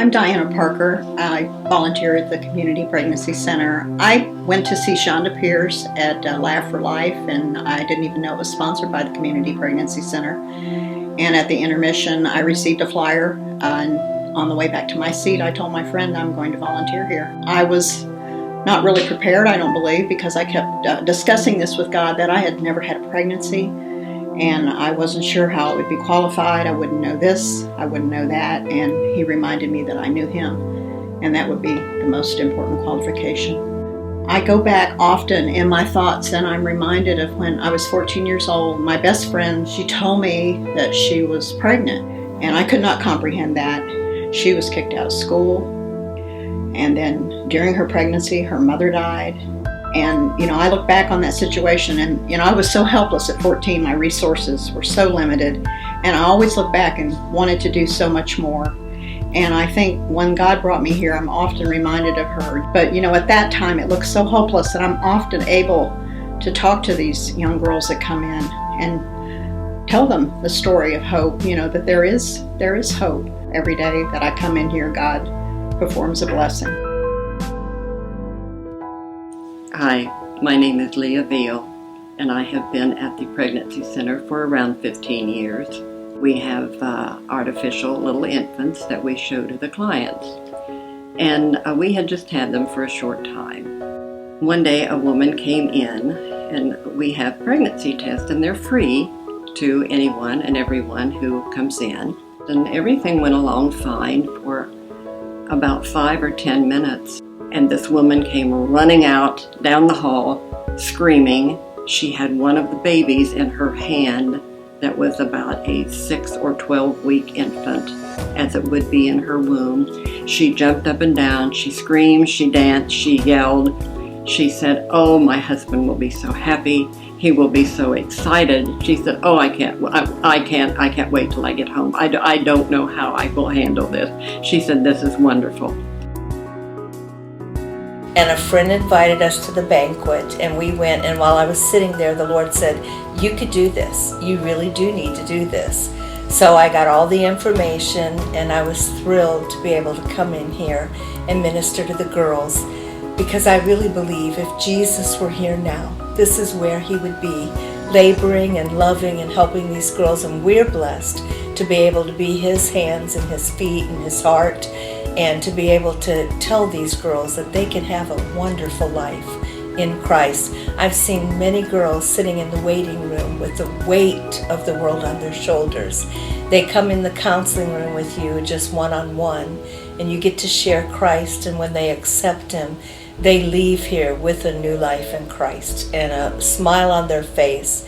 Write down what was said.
I'm Diana Parker. I volunteer at the Community Pregnancy Center. I went to see Shonda Pierce at Laugh for Life, and I didn't even know it was sponsored by the Community Pregnancy Center. And at the intermission, I received a flyer, and on the way back to my seat, I told my friend I'm going to volunteer here. I was not really prepared, I don't believe, because I kept discussing this with God, that I had never had a pregnancy. And I wasn't sure how it would be qualified. I wouldn't know this, I wouldn't know that. And he reminded me that I knew him, and that would be the most important qualification. I go back often in my thoughts, and I'm reminded of when I was 14 years old. My best friend, she told me that she was pregnant, and I could not comprehend that. She was kicked out of school, and then during her pregnancy, her mother died. And, I look back on that situation and, I was so helpless at 14. My resources were so limited. And I always look back and wanted to do so much more. And I think when God brought me here, I'm often reminded of her. But, at that time, it looks so hopeless that I'm often able to talk to these young girls that come in and tell them the story of hope, that there is hope. Every day that I come in here, God performs a blessing. Hi, my name is Leah Veal, and I have been at the Pregnancy Center for around 15 years. We have artificial little infants that we show to the clients, and we had just had them for a short time. One day a woman came in, and we have pregnancy tests, and they're free to anyone and everyone who comes in. And everything went along fine for about 5 or 10 minutes. And this woman came running out down the hall, screaming. She had one of the babies in her hand that was about a 6 or 12-week infant, as it would be in her womb. She jumped up and down. She screamed, she danced, she yelled. She said, "Oh, my husband will be so happy. He will be so excited." She said, "Oh, I can't wait till I get home. I don't know how I will handle this." She said, "This is wonderful." And a friend invited us to the banquet, and we went, and while I was sitting there, the Lord said, "You could do this. You really do need to do this." So I got all the information, and I was thrilled to be able to come in here and minister to the girls, because I really believe if Jesus were here now, this is where he would be, laboring and loving and helping these girls, and we're blessed to be able to be his hands and his feet and his heart, and to be able to tell these girls that they can have a wonderful life in Christ. I've seen many girls sitting in the waiting room with the weight of the world on their shoulders. They come in the counseling room with you just one-on-one, and you get to share Christ, and when they accept him, they leave here with a new life in Christ and a smile on their face